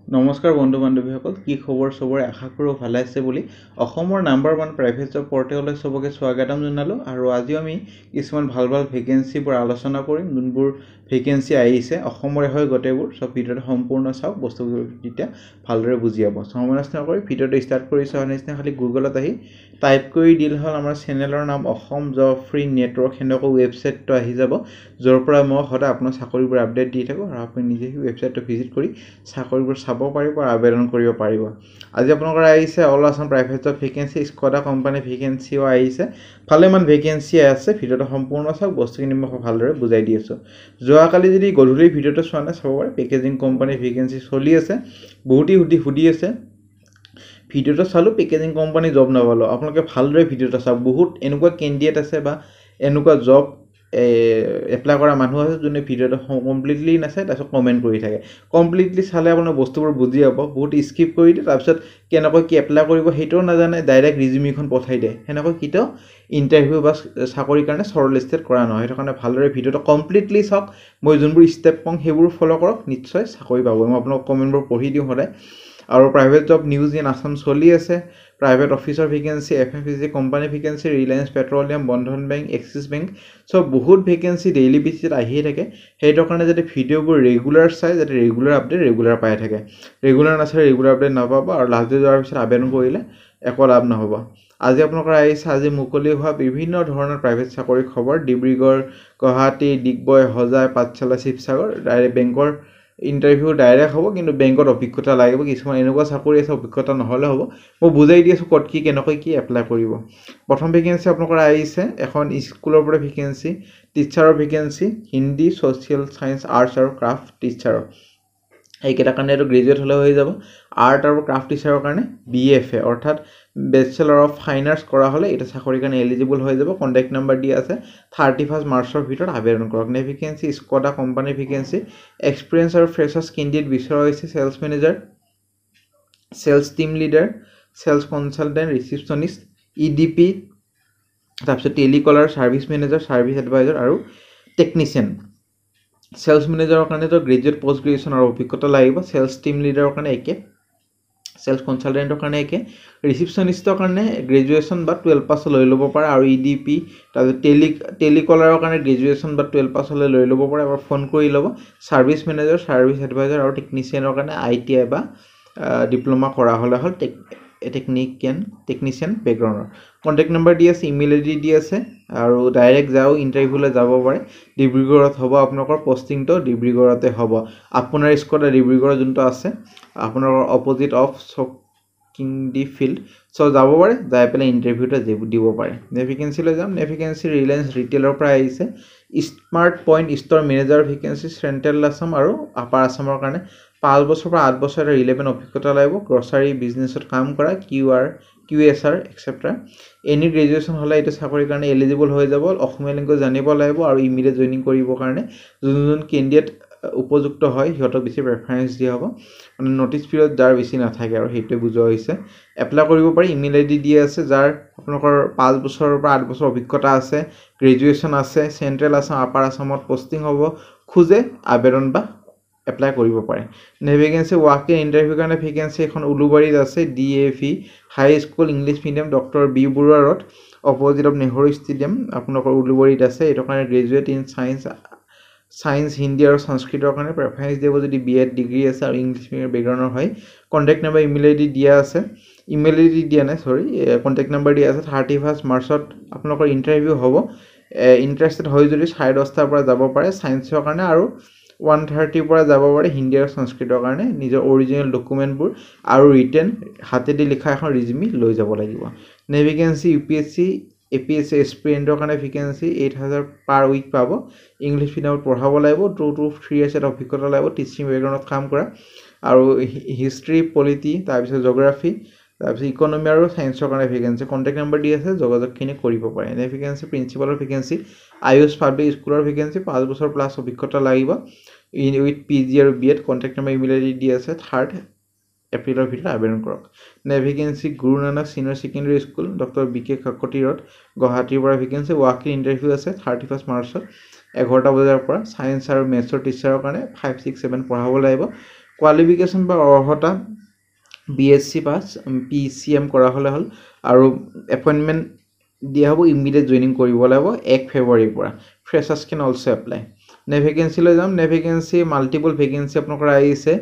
নমস্কাৰ বন্ধু বান্ধৱীসকল, কি খবৰ? চবৰে আশা কৰোঁ ভালে আছে বুলি অসমৰ নাম্বাৰ 1 প্ৰাইভেট জব পৰ্টেললৈ চবকে স্বাগতম জনালোঁ। আৰু আজিও আমি কিছুমান ভাল ভেকেঞ্চিবোৰ আলোচনা কৰিম, যোনবোৰ ভেকেঞ্চি আহিছে অসমৰে হয় গোটেইবোৰ। সব ভিডিঅ'টো সম্পূৰ্ণ চাওক, বস্তুবোৰ তেতিয়া ভালদৰে বুজি পাব। সময় নষ্ট নকৰি ভিডিঅ'টো ষ্টাৰ্ট কৰিছোঁ। নিচিনা খালি গুগলত আহি টাইপ কৰি দিলে হ'ল আমাৰ চেনেলৰ নাম অসম জব ফ্ৰী নেটৱৰ্ক, সেনেকৈ ৱেবছাইটটো আহি যাব, য'ৰ পৰা মই সদায় আপোনাৰ চাকৰিবোৰ আপডেট দি থাকোঁ। আৰু আপুনি নিজে সেই ৱেবছাইটটো ভিজিট কৰি চাকৰিবোৰ চাব পাৰিব আৰু আবেদন কৰিব পাৰিব। আজি আপোনালোকৰ আহিছে all Assam private job vacancy, Skoda company ভেকেঞ্চিও আহিছে। ভালেমান ভেকেঞ্চি আছে, ভিডিঅ'টো সম্পূৰ্ণ চাওক, বস্তুখিনি মই ভালদৰে বুজাই দি আছোঁ। যোৱাকালি যদি গধূলি ভিডিঅ'টো চোৱা নাই চাব পাৰে, পেকেজিং কোম্পানী ভেকেঞ্চি চলি আছে। বহুতেই সুধি আছে ভিডিঅ'টো চালোঁ, পেকেজিং কোম্পানী জব নাপালোঁ। আপোনালোকে ভালদৰে ভিডিঅ'টো চাওক, বহুত এনেকুৱা কেণ্ডিডেট আছে বা এনেকুৱা জব এপ্লাই কৰা মানুহ আছে যোনে ভিডিঅ'টো কমপ্লিটলি নাচায়, তাৰপিছত কমেণ্ট কৰি থাকে। কমপ্লিটলি চালে আপোনাৰ বস্তুবোৰ বুজি পাব, বহুত স্কিপ কৰি দিয়ে, তাৰপিছত কেনেকৈ কি এপ্লাই কৰিব সেইটোও নাজানে, ডাইৰেক্ট ৰিজিউমিখন পঠাই দিয়ে। সেনেকৈ কেতিয়াও ইণ্টাৰভিউ বা চাকৰিৰ কাৰণে শ্বৰ্ট লিষ্টেড কৰা নহয়। সেইটো কাৰণে ভালদৰে ভিডিঅ'টো কমপ্লিটলি চাওক। মই যোনবোৰ ষ্টেপ কওঁ সেইবোৰ ফ'ল' কৰক, নিশ্চয় চাকৰি পাব। মই আপোনাক কমেণ্টবোৰ পঢ়ি দিওঁ সদায়। আৰু private job news in Assam চলি আছে। প্ৰাইভেট অফিচৰ vacancy, FMCG company vacancy, Reliance petroleum, Bandhan bank, Axis bank, চব বহুত ভেকেঞ্চি ডেইলি বেচিছত আহিয়ে থাকে। সেইটো কাৰণে যাতে ভিডিঅ'বোৰ ৰেগুলাৰ চাই, যাতে ৰেগুলাৰ আপডেট ৰেগুলাৰ পাই থাকে। ৰেগুলাৰ নাচাই ৰেগুলাৰ আপডেট নাপাব, আৰু লাষ্ট ডে যোৱাৰ পিছত আবেদন কৰিলে একো লাভ নহ'ব। আজি আপোনালোকৰ আহিছে আজি মুকলি হোৱা বিভিন্ন ধৰণৰ প্ৰাইভেট চাকৰিৰ খবৰ। ডিব্ৰুগড়, গুৱাহাটী, ডিগবৈ, হোজাই, পাঠশালা, শিৱসাগৰ। ডাইৰেক্ট বেংকৰ ইণ্টাৰভিউ ডাইৰেক্ট হ'ব, কিন্তু বেংকত অভিজ্ঞতা লাগিব। কিছুমান এনেকুৱা চাকৰি আছে অভিজ্ঞতা নহ'লে হ'ব। মই বুজাই দি আছোঁ ক'ত কি কেনেকৈ কি এপ্লাই কৰিব। প্ৰথম ভেকেঞ্চি আপোনালোকৰ আহিছে এখন স্কুলৰ পৰা ভেকেঞ্চি, টিচাৰৰ vacancy, Hindi, social science, arts আৰু ক্ৰাফ্ট টিচাৰৰ। এইকেইটাৰ কাৰণে এইটো গ্ৰেজুৱেট হ'লে হৈ যাব। আৰ্ট আৰু ক্ৰাফ্ট টিচাৰৰ কাৰণে BFA অৰ্থাৎ বেচেলৰ অফ ফাইন আৰ্টছ কৰা হ'লে এইটো চাকৰিৰ কাৰণে এলিজিবল হৈ যাব। কণ্টেক্ট নাম্বাৰ দিয়া আছে, 31 মাৰ্চৰ ভিতৰত আবেদন কৰক। ভেকেঞ্চি স্কডা কোম্পানীৰ ভেকেঞ্চি, এক্সপিৰিয়েঞ্চ আৰু ফ্ৰেছাৰ্ছ কেণ্ডিডেট বিচৰা হৈছে। Sales manager, sales team leader, sales consultant, receptionist, EDP, তাৰপিছত telecaller, service manager, service advisor আৰু টেকনিচিয়ান। চেলছ মেনেজাৰৰ কাৰণেতো গ্ৰেজুৱেট পষ্ট গ্ৰেজুৱেশ্যন আৰু অভিজ্ঞতা লাগিব। চেলছ টিম লিডাৰৰ কাৰণে একে, চেলছ কনচালটেণ্টৰ কাৰণে একে, ৰিচিপশ্যনিষ্টৰ কাৰণে গ্ৰেজুৱেশ্যন বা 12 পাছ লৈ ল'ব পাৰে। আৰু EDP তাৰপিছত টেলিকলাৰৰ কাৰণে গ্ৰেজুৱেশ্যন বা 12 পাছ হ'লে লৈ ল'ব পাৰে, এবাৰ ফোন কৰি ল'ব। ছাৰ্ভিচ মেনেজাৰ, ছাৰ্ভিচ এডভাইজাৰ আৰু টেকনিচিয়ানৰ কাৰণে ITI বা ডিপ্ল'মা কৰা হ'লে হ'ল টেকনিচিয়ান বেকগ্ৰাউণ্ডৰ। কণ্টেক্ট নম্বৰ দি আছে, ইমেইল ID দি আছে, আৰু ডাইৰেক্ট ইণ্টাৰভিউলৈ যাব পাৰে। ডিব্ৰুগড়ত হ'ব আপোনালোকৰ পষ্টিংটো, ডিব্ৰুগড়তে হ'ব। আপোনাৰ স্কডা ডিব্ৰুগড় যোনটো আছে আপোনালোকৰ অপজিট অফ চকিংডি ফিল্ড, যাব পাৰে, যাই পেলাই ইণ্টাৰভিউটো দিব পাৰে। ভেকেঞ্চিলৈ যাম। ভেকেঞ্চি ৰিলায়েন্স ৰিটেইলৰ পৰা আহিছে। Smart point store manager vacancy, central Assam আৰু আপাৰ আছামৰ কাৰণে 5 বছৰ পৰা 8 বছৰ এটা ৰিলেভেণ্ট অভিজ্ঞতা লাগিব। গ্ৰছাৰী বিজনেছত কাম কৰা, QSR এক্সেট্ৰা। এনি গ্ৰেজুৱেশ্যন হ'লে এইটো চাকৰিৰ কাৰণে এলিজিবল হৈ যাব। অসমীয়া লেংগুৱেজ জানিব লাগিব, আৰু ইমিডিয়েট জইনিং কৰিবৰ কাৰণে যোন কেণ্ডিডেট উপযুক্ত হয় সিহঁতক বেছি প্ৰেফাৰেঞ্চ দিয়া হ'ব। মানে ন'টিছ পিৰিয়ড যাৰ বেছি নাথাকে, আৰু সেইটোৱে বুজোৱা হৈছে। এপ্লাই কৰিব পাৰি, ইমেইল ID দিয়া আছে। যাৰ আপোনালোকৰ 5 বছৰৰ পৰা 8 বছৰ অভিজ্ঞতা আছে, গ্ৰেজুৱেশ্যন আছে, চেণ্ট্ৰেল আছাম আপাৰ আছামত পষ্টিং হ'ব খোজে, আবেদন বা এপ্লাই কৰিব পাৰে। ভেকেঞ্চি ৱাক ইন ইণ্টাৰভিউৰ কাৰণে ভেকেঞ্চি এখন উলুবাৰীত আছে। DAV high school English medium, doctor B Barua road, opposite of Nehru stadium, আপোনালোকৰ উলুবাৰীত আছে। এইটো কাৰণে গ্ৰেজুৱেট ইন ছায়েন্স, হিন্দী আৰু সংস্কৃতৰ কাৰণে প্ৰেফাৰেঞ্চ দিব যদি BEd ডিগ্ৰী আছে আৰু ইংলিছ মিডিয়াম বেকগ্ৰাউণ্ডৰ হয়। কণ্টেক্ট নম্বৰ, ইমেইল ID দিয়া আছে। ইমেইল ID দিয়া নাই, কণ্টেক্ট নম্বৰ দিয়া আছে। 31 মাৰ্চত আপোনালোকৰ ইণ্টাৰভিউ হ'ব। ইণ্টাৰেষ্টেড হয় যদি 10:30 পৰা যাব পাৰে ছায়েন্সৰ কাৰণে, আৰু 1:30 পৰা যাব পাৰে হিন্দী আৰু সংস্কৃতৰ কাৰণে। নিজৰ অৰিজিনেল ডকুমেণ্টবোৰ আৰু ৰিটেন হাতেদি লিখা এখন ৰিজিউমি লৈ যাব লাগিব। ভেকেঞ্চি UPSC APSC এছপিৰেণ্টৰ কাৰণে ভেকেঞ্চি 8,000 পাৰ উইক পাব। ইংলিছ মিডিয়ামত পঢ়াব লাগিব। 2 to 3 years এটা অভিজ্ঞতা লাগিব টিচিং বেকগ্ৰাউণ্ডত কাম কৰা। আৰু হিষ্ট্ৰী, পলিটি, তাৰপিছত জিঅ'গ্ৰাফী, তাৰপিছত ইকনমি আৰু ছায়েন্সৰ কাৰণে ভেকেঞ্চি। কণ্টেক্ট নম্বৰ দি আছে, যোগাযোগখিনি কৰিব পাৰে। ভেকেঞ্চি প্ৰিন্সিপালৰ ভেকেঞ্চি, আয়ুষ পাব্লিক স্কুলৰ ভেকেঞ্চি, 5 বছৰ প্লাছ অভিজ্ঞতা লাগিব উইথ PG আৰু BEd। Contact number, email ID দি আছে। 3 এপ্ৰিলৰ ভিতৰত আবেদন কৰক। Vacancy Guru Nanak senior secondary school, doctor BK Kakati road, গুৱাহাটীৰ পৰা ভেকেঞ্চি। ৱাক ইন ইণ্টাৰভিউ আছে 31 মাৰ্চত 11টা বজাৰ পৰা। ছায়েন্স আৰু মেথছৰ টিচাৰৰ কাৰণে 5, 6, 7 পঢ়াব লাগিব। কোৱালিফিকেশ্যন বা অৰ্হতা BSc পাছ PCM কৰা হ'লে হ'ল আৰু এপইণ্টমেণ্ট দিয়া হ'ব ইমিডিয়েট জইনিং কৰিব লাগিব 1 ফেব্ৰুৱাৰীৰ পৰা ফ্ৰেছাৰ্ছ কেন অলছ' এপ্লাই নে ভেকেঞ্চিলৈ যাম নে ভেকেঞ্চি মাল্টিপল ভেকেঞ্চি আপোনালোকৰ আহিছে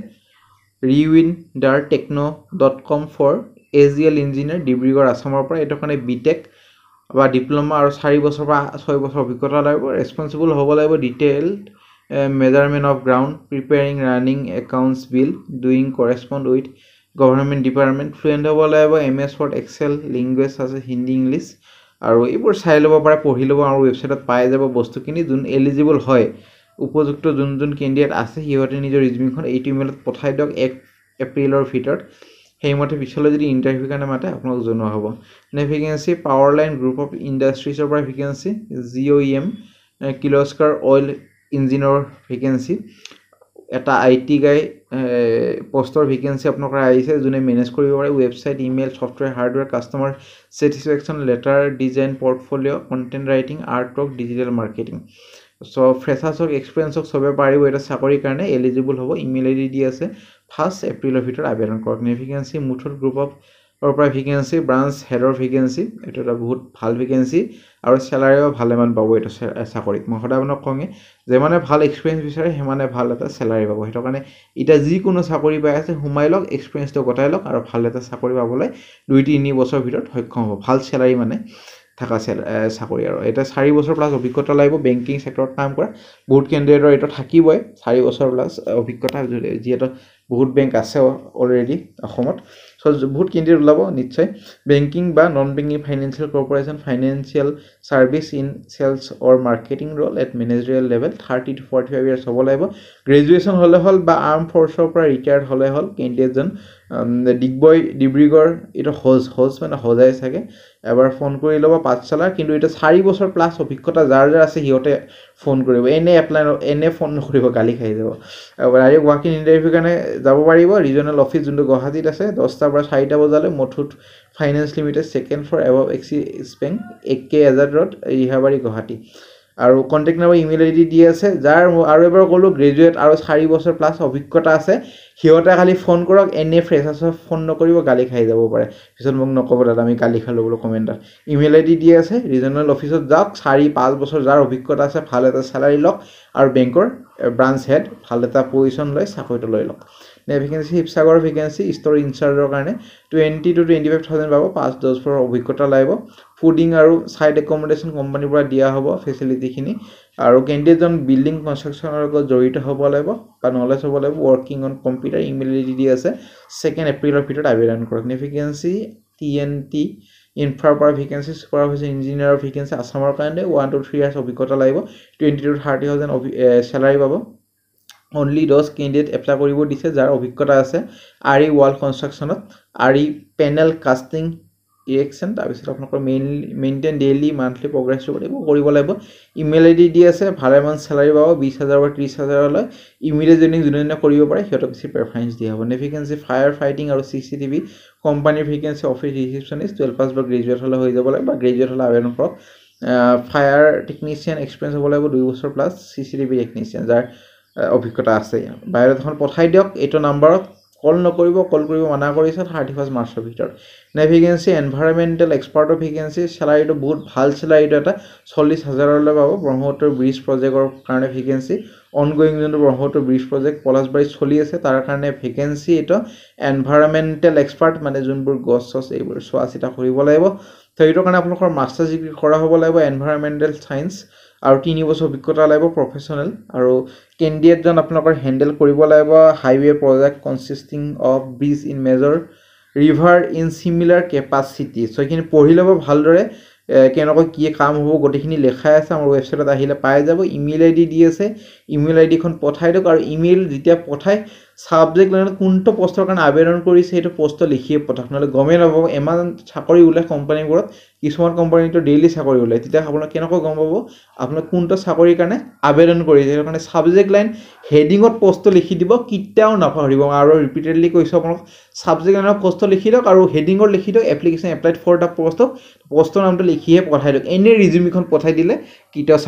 rewindar.techno.com for AGL engineer Dibrugarh আসামৰ পৰা এইটো কাৰণে বিটেক বা ডিপ্ল'মা আৰু 4 বছৰ বা 6 বছৰ অভিজ্ঞতা লাগিব ৰেছপন্সিবল হ'ব লাগিব detailed measurement of ground preparing running accounts bill doing correspond with government department fluent হ'ব লাগিব MS Word Excel language আছে হিন্দী ইংলিছ আৰু এইবোৰ চাই ল'ব পাৰে পঢ়ি ল'ব আৰু ৱেবছাইটত পাই যাব বস্তুখিনি যোন এলিজিবল হয় উপযুক্ত যোন কেণ্ডিডেট আছে সিহঁতে নিজৰ ৰিজিউমিখন এইটো ইমেইলত পঠাই দিয়ক 1 এপ্ৰিলৰ ভিতৰত সেইমতে পিছলৈ যদি ইণ্টাৰভিউ কাৰণে মাতে আপোনাক জনোৱা হ'ব নে vacancy power line group of ইণ্ডাষ্ট্ৰিজৰ পৰা ভেকেঞ্চি GOEM কিলোস্কাৰ অইল ইঞ্জিনৰ ভেকেঞ্চি এটা IT গাই পোষ্টৰ ভেকেঞ্চি আপোনালোকৰ আহিছে যোনে মেনেজ কৰিব পাৰে website email software hardware customer satisfaction letter design portfolio' content writing art work digital marketing so ফ্ৰেছাৰ্ছক এক্সপিৰিয়েঞ্চক সবে পাৰিব এটা চাকৰিৰ কাৰণে এলিজিবল হ'ব ইমেইল ID দি আছে 1 এপ্ৰিলৰ ভিতৰত আবেদন কৰক নে ভেকেঞ্চি মুথুট গ্ৰুপ অফ পৰা ভেকেঞ্চি ব্ৰাঞ্চ হেডৰ ভেকেঞ্চি এইটো এটা বহুত ভাল ভেকেঞ্চি আৰু চেলাৰিও ভালেমান পাব এইটো চাকৰিত মই সদায় আপোনাক কওঁগে যে মানে ভাল এক্সপিৰিয়েঞ্চ বিচাৰে সিমানে ভাল এটা চেলাৰি পাব সেইটো কাৰণে এটা যিকোনো চাকৰি পাই আছে সোমাই লওক এক্সপিৰিয়েঞ্চটো গটাই লওক আৰু ভাল এটা চাকৰি পাবলৈ 2-3 বছৰ ভিতৰত সক্ষম হ'ব ভাল চেলাৰি মানে থাকা চাকৰি আৰু এটা 4 বছৰ প্লাস অভিজ্ঞতা লাগিব বেংকিং সেক্টৰত কাম কৰা বহুত কেণ্ডিডেটৰ এটা থাকিবই 4 বছৰ প্লাস অভিজ্ঞতা যিহেতু বহুত বেংক আছে অলৰেডি অসমত সো বহুত কেণ্ডিডেট ওলাব নিশ্চয় বেংকিং বা non banking financial corporation financial service in sales or marketing role at managerial level 30 to 45 years হ'ব লাগিব গ্ৰেজুৱেচন হলে হল বা আৰ্ম ফৰ্চৰ পৰা ৰিটায়াৰ্ড হলে হল কেণ্ডিডেটজন ডিব্ৰুগড় এটা হোজ মানে হজাই থাকে এবাৰ ফোন কৰি ল'ব পাঠশালা কিন্তু এটা 4 বছৰ প্লাস অভিজ্ঞতা যাৰ আছে সিহঁতে ফোন কৰিব এনে এপ্লাই এনে ফোন নকৰিব গালি খাই যাব আৰু ৱাকিং ইণ্টাৰভিউ কাৰণে যাব পাৰিব ৰিজনাল অফিস যোনটো গুৱাহাটীত আছে 10টা পৰা 4টা বজালৈ Muthoot finance limited second floor above axis bank AK Azad road Rehabari Guwahati আৰু কন্টাক্ট নম্বৰ ইমেইল ID দি আছে যাৰ আৰু এবাৰ কলো গ্ৰেজুৱেট আৰু 4 বছৰ প্লাস অভিজ্ঞতা আছে সিহঁতে খালি ফোন কৰক এনে ফ্ৰেছাৰ্ছক ফোন নকৰিব গালি খাই যাব পাৰে পিছত মোক নকব দাদা আমি গালি খালো বলো কমেন্টত ইমেইল ID দি আছে ৰিজনাল অফিসত যাওক 4-5 বছৰ যাৰ অভিজ্ঞতা আছে ভাল এটা স্যালাৰি লওক আৰু বেংকৰ ব্ৰাঞ্চ হেড ভাল এটা পজিশন লৈ চাকৰিটো লৈ লওক নে ভেকেঞ্চি শিৱসাগৰ ভেকেঞ্চি ষ্টৰ ইনচাৰ্জৰ কাৰণে 20 to 25000 পাব 5-10 বছৰ অভিজ্ঞতা লাগিব ফুডিং আৰু সাইড একমোডেশন কোম্পানীৰ পৰা দিয়া হ'ব ফেসিলিটি খিনি আৰু কেণ্ডিডেটজন বিল্ডিং কনষ্ট্ৰাকচনৰ লগত জড়িত হ'ব লাগিব বা নলেজ হ'ব লাগিব working on computer email ID দি আছে 2 এপ্ৰিলৰ ভিতৰত আবেদন কৰক নে ভেকেঞ্চি TNT ইনফ্ৰা পৰা ভেকেঞ্চি সুপাৰভাইজাৰ ইঞ্জিনিয়াৰৰ ভেকেঞ্চি আসামৰ কাৰণে 1 to 3 ইয়াৰ্স অভিজ্ঞতা লাগিব 20 to 30000 স্যালাৰি পাব only those candidate apply কৰিব দিছে যাৰ অভিজ্ঞতা আছে আৰি ওয়াল কনস্ট্ৰাকচনত আৰি পেনেল কাস্টিং ইৰেকচন তাৰপিছত আপোনালোকৰ মেইনটেইন ডেইলি মান্থলি প্ৰগ্ৰেছ কৰিব লাগিব ইমেইল ID দি আছে ভালেমান স্যালাৰি পাব 20000 বা 30000 লৈ ইমিডিয়েট জইনিং যোনে কৰিব পাৰে সিহঁতক বেছি প্ৰেফাৰেন্স দিয়া হ'ব নে ভেকেঞ্চি ফায়াৰ ফাইটিং আৰু CCTV কোম্পানীৰ ভেকেঞ্চি অফিস ৰিসেপশনিষ্ট 12 পাছ বা গ্ৰেজুৱেট হলে হৈ যাব লাগিব বা গ্ৰেজুৱেট হলে আবেদন কৰক ফায়াৰ টেকনিচিয়ান এক্সপেৰিয়েন্স হ'ব লাগিব 2 বছৰ প্লাস CCTV টেকনিচিয়ান যাৰ অভিজ্ঞতা আছে বায়োডাটাখন পঠাই দিয়ক এইটো নম্বৰত কল নকৰিব কল কৰিব মানা কৰিছে 31 মাৰ্চৰ ভিতৰত নে ভেকেঞ্চি এনভাইৰনমেন্টাল এক্সপাৰ্টৰ ভেকেঞ্চি স্যালাৰিটো বহুত ভাল স্যালাৰিটো এটা 40000 লৈ পাব ব্ৰহ্মপুত্ৰ ব্ৰিজ প্ৰজেক্টৰ কাৰণে ভেকেঞ্চি অনগোইং যোনটো ব্ৰহ্মপুত্ৰ ব্ৰিজ প্ৰজেক্ট পলাশবাৰী চলি আছে তাৰ কাৰণে ভেকেঞ্চি এটা এনভাইৰনমেন্টাল এক্সপাৰ্ট মানে যোনবোৰ গছ এইবোৰ চোৱা চিতা কৰিব লাগিব তো এইটো কাৰণে আপোনালোকৰ মাষ্টাৰ ডিগ্ৰী কৰা হ'ব লাগিব এনভাইৰনমেন্টাল সায়েন্স আৰু 3 বছৰ অভিজ্ঞতা লাগিব প্ৰফেশনাল আৰু কেণ্ডিডেটজন আপোনালোকৰ হ্যান্ডেল কৰিব লাগিব highway project consisting of bridge in major river in similar capacity so এখিনি পঢ়ি ল'ব ভালদৰে কেনেকৈ কি কাম হ'ব গটেখিনি লেখা আছে আমাৰ ৱেবছাইটত আহিলে পাই যাব ইমেইল ID দি আছে ইমেইল ID খন পঠাই দিয়ক আৰু ইমেইল যেতিয়া পঠাই সাবজেক্ট লাইনত কোনটো পোষ্টৰ কাৰণে আবেদন কৰিছে সেইটো পোষ্ট লিখিয়ে পঠাওক নহলে গমে নাপাব এমান চাকৰি উলাই কোম্পানীবোৰত কিছুমান কোম্পানীটো ডেইলি চাকৰি উলাই তেতিয়া আপোনাক কেনেকৈ গম পাব আপোনাক কোনটো চাকৰিৰ কাৰণে আবেদন কৰিছে তাৰ কাৰণে সাবজেক্ট লাইন হেডিংত পোষ্ট লিখি দিব কিটাও নাপাহৰিব আৰু ৰিপিটেডলি কৈছো আপোনাক সাবজেক্ট লাইনত পোষ্ট লিখি দিয়ক আৰু হেডিংত লিখি দিয়ক এপ্লিকেশন এপ্লাইড ফৰ দা পোষ্টৰ নামটো লিখিয়ে পঠাই দিয়ক এনে ৰিজিউমিখন পঠাই দিলে কিটাও